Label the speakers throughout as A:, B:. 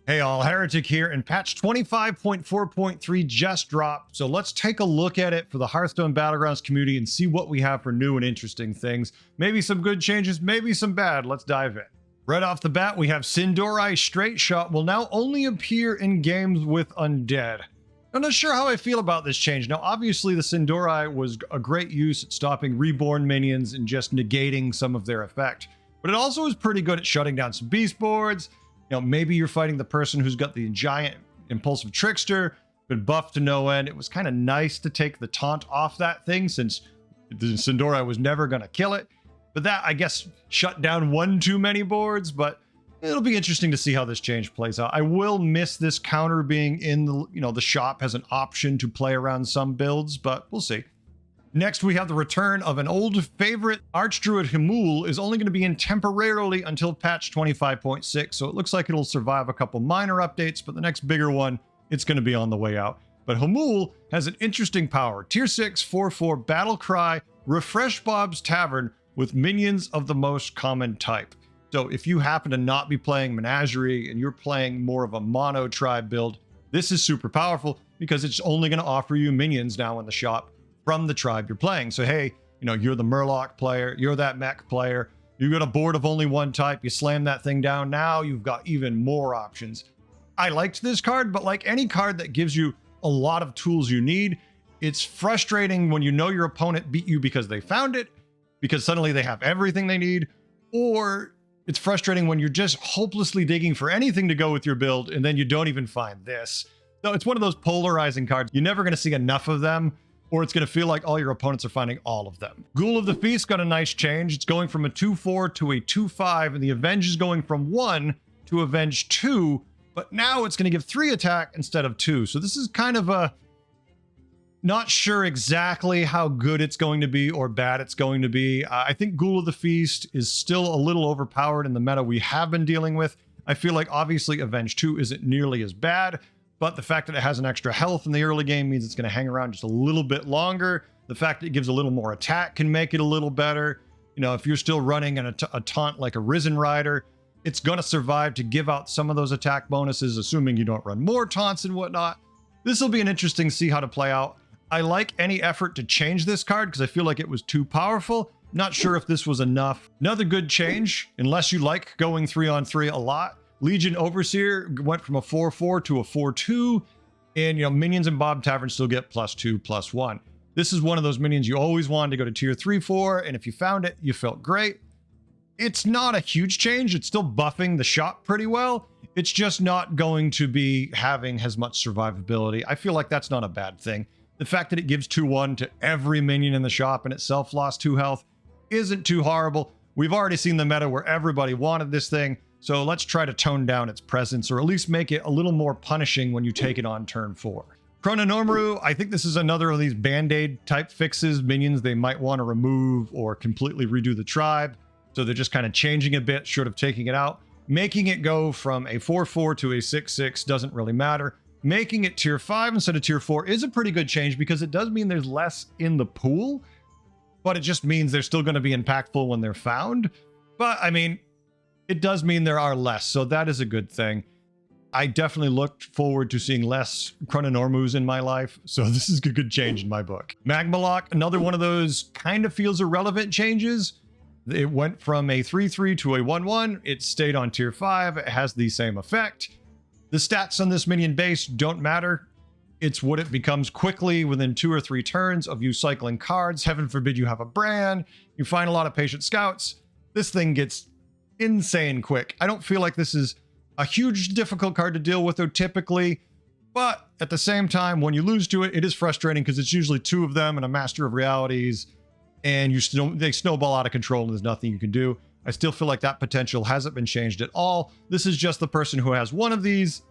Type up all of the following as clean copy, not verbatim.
A: Hey all, Heretic here, and patch 25.4.3 just dropped, so let's take a look at it for the Hearthstone Battlegrounds community and see what we have for new and interesting things. Maybe some good changes, maybe some bad. Let's dive in. Right off the bat, we have Sindori Straight Shot will now only appear in games with Undead. I'm not sure how I feel about this change. Now, obviously, the Sindori was a great use at stopping Reborn minions and just negating some of their effect, but it also is pretty good at shutting down some beast boards. You know, maybe you're fighting the person who's got the giant impulsive trickster, been buffed to no end. It was kind of nice to take the taunt off that thing since the Sindori was never going to kill it. But that, I guess, shut down one too many boards, but it'll be interesting to see how this change plays out. I will miss this counter being in the, the shop as an option to play around some builds, but we'll see. Next, we have the return of an old favorite. Archdruid Hamuul is only going to be in temporarily until patch 25.6, so it looks like it'll survive a couple minor updates, but the next bigger one, it's going to be on the way out. But Hamuul has an interesting power. Tier 6, 4/4, Battle Cry, Refresh Bob's Tavern with minions of the most common type. So if you happen to not be playing Menagerie and you're playing more of a mono tribe build, this is super powerful because it's only going to offer you minions now in the shop from the tribe you're playing. So hey, you're the Murloc player, you're that mech player, you got a board of only one type, you slam that thing down, now you've got even more options. I liked this card, but like any card that gives you a lot of tools you need, it's frustrating when you know your opponent beat you because they found it, because suddenly they have everything they need, or it's frustrating when you're just hopelessly digging for anything to go with your build and then you don't even find this. So it's one of those polarizing cards. You're never going to see enough of them, or it's going to feel like all your opponents are finding all of them. Ghoul of the Feast got a nice change. It's going from a 2/4 to a 2/5, and the Avenge is going from 1 to Avenge 2, but now it's going to give 3 attack instead of 2. So this is kind of a not sure exactly how good it's going to be or bad it's going to be. I think Ghoul of the Feast is still a little overpowered in the meta we have been dealing with. I feel like obviously Avenge 2 isn't nearly as bad, but the fact that it has an extra health in the early game means it's going to hang around just a little bit longer. The fact that it gives a little more attack can make it a little better. If you're still running a taunt like a Risen Rider, it's going to survive to give out some of those attack bonuses, assuming you don't run more taunts and whatnot. This will be an interesting to see how to play out. I like any effort to change this card because I feel like it was too powerful. Not sure if this was enough. Another good change, unless you like going 3-on-3 a lot, Legion Overseer went from a 4/4 to a 4/2, and minions in Bob Tavern still get +2/+1. This is one of those minions you always wanted to go to tier 3/4, and if you found it, you felt great. It's not a huge change. It's still buffing the shop pretty well. It's just not going to be having as much survivability. I feel like that's not a bad thing. The fact that it gives 2/1 to every minion in the shop and itself lost 2 health isn't too horrible. We've already seen the meta where everybody wanted this thing, so let's try to tone down its presence, or at least make it a little more punishing when you take it on turn 4. Chronormu, I think this is another of these band-aid type fixes, minions they might want to remove or completely redo the tribe. So they're just kind of changing a bit, short of taking it out. Making it go from a 4/4 to a 6/6 doesn't really matter. Making it tier 5 instead of tier 4 is a pretty good change because it does mean there's less in the pool, but it just means they're still going to be impactful when they're found. But I mean, it does mean there are less, so that is a good thing. I definitely looked forward to seeing less Chronormus in my life, so this is a good change in my book. Magmaloc, another one of those kind of feels irrelevant changes. It went from a 3/3 to a 1/1. It stayed on tier 5. It has the same effect. The stats on this minion base don't matter. It's what it becomes quickly within 2 or 3 turns of you cycling cards. Heaven forbid you have a brand. You find a lot of patient scouts. This thing gets insane quick. I don't feel like this is a huge difficult card to deal with though typically, but at the same time, when you lose to it, it is frustrating because it's usually 2 of them and a Master of Realities, and they snowball out of control and there's nothing you can do. I still feel like that potential hasn't been changed at all. This is just the person who has one of these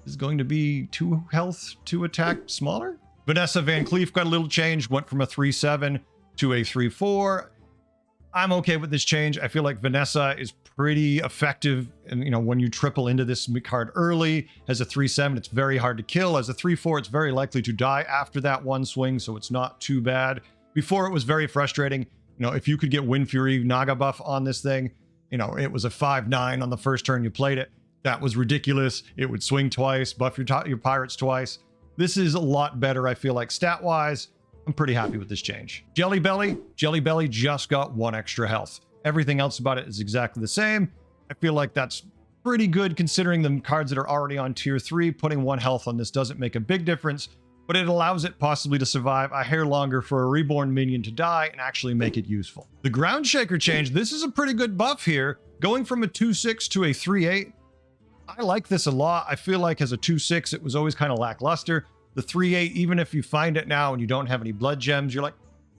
A: is going to be 2 health, 2 attack smaller. Vanessa Vancleef got a little change, went from a 3/7 to a 3/4. I'm okay with this change. I feel like Vanessa is pretty effective, and when you triple into this card early as a 3/7, it's very hard to kill. As a 3/4, it's very likely to die after that one swing, so it's not too bad. Before, it was very frustrating. If you could get Wind Fury Naga buff on this thing, it was a 5/9 on the first turn you played it. That was ridiculous. It would swing twice, buff your pirates twice. This is a lot better, I feel like, stat-wise. I'm pretty happy with this change. Jelly Belly just got 1 extra health. Everything else about it is exactly the same. I feel like that's pretty good considering the cards that are already on tier 3. Putting 1 health on this doesn't make a big difference, but it allows it possibly to survive a hair longer for a reborn minion to die and actually make it useful. The Groundshaker change, this is a pretty good buff here. Going from a 2/6 to a 3/8. I like this a lot. I feel like as a 2/6, it was always kind of lackluster. The 3/8, even if you find it now and you don't have any blood gems, you're like,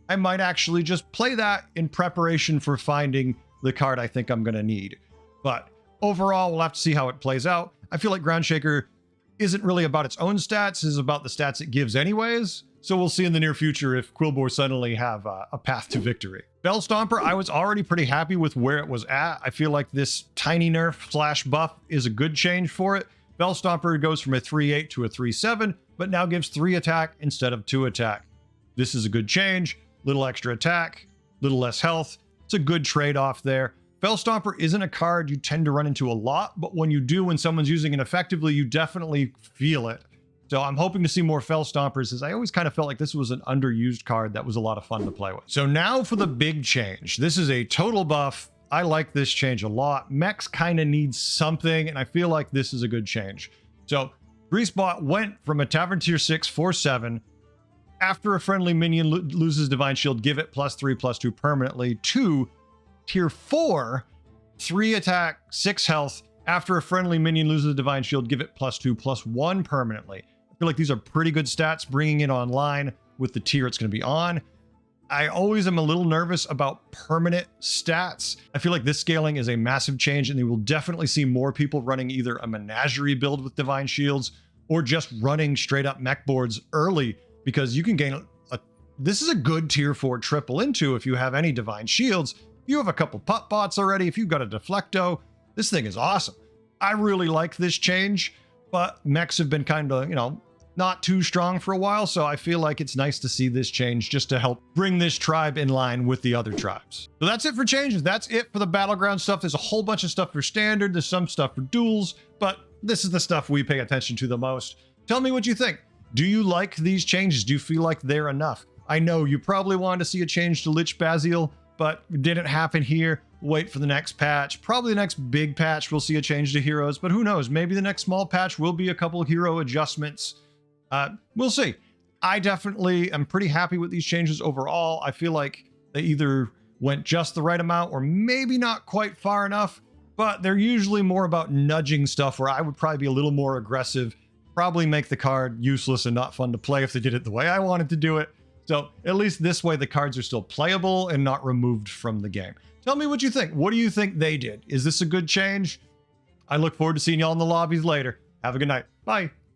A: I might actually just play that in preparation for finding the card I think I'm going to need. But overall, we'll have to see how it plays out. I feel like Groundshaker isn't really about its own stats, it's about the stats it gives anyways. So we'll see in the near future if Quillbore suddenly have a path to victory. Felstomper, I was already pretty happy with where it was at. I feel like this tiny nerf / buff is a good change for it. Felstomper goes from a 3/8 to a 3/7, but now gives 3 attack instead of 2 attack. This is a good change. Little extra attack, little less health. It's a good trade-off there. Felstomper isn't a card you tend to run into a lot, but when you do, when someone's using it effectively, you definitely feel it. So I'm hoping to see more Felstompers, as I always kind of felt like this was an underused card that was a lot of fun to play with. So now for the big change. This is a total buff. I like this change a lot. Mechs kind of needs something, and I feel like this is a good change. So Greasebot went from a Tavern Tier 6 4/7. After a friendly minion loses Divine Shield, give it +3/+2 permanently, to Tier 4, 3 attack, 6 health. After a friendly minion loses a Divine Shield, give it +2/+1 permanently. I feel like these are pretty good stats, bringing it online with the tier it's going to be on. I always am a little nervous about permanent stats. I feel like this scaling is a massive change, and you will definitely see more people running either a Menagerie build with Divine Shields or just running straight up mech boards early, because you can gain this is a good tier 4 triple into if you have any Divine Shields. If you have a couple putt bots already, if you've got a Deflecto, this thing is awesome. I really like this change, but mechs have been kind of, not too strong for a while, so I feel like it's nice to see this change just to help bring this tribe in line with the other tribes. So that's it for changes. That's it for the Battleground stuff. There's a whole bunch of stuff for Standard. There's some stuff for duels, but this is the stuff we pay attention to the most. Tell me what you think. Do you like these changes? Do you feel like they're enough? I know you probably wanted to see a change to Lich Basil, but it didn't happen here. Wait for the next patch. Probably the next big patch we'll see a change to heroes, but who knows? Maybe the next small patch will be a couple of hero adjustments. We'll see. I definitely am pretty happy with these changes overall. I feel like they either went just the right amount or maybe not quite far enough, but they're usually more about nudging stuff where I would probably be a little more aggressive, probably make the card useless and not fun to play if they did it the way I wanted to do it. So at least this way the cards are still playable and not removed from the game. Tell me what you think. What do you think they did? Is this a good change? I look forward to seeing y'all in the lobbies later. Have a good night. Bye.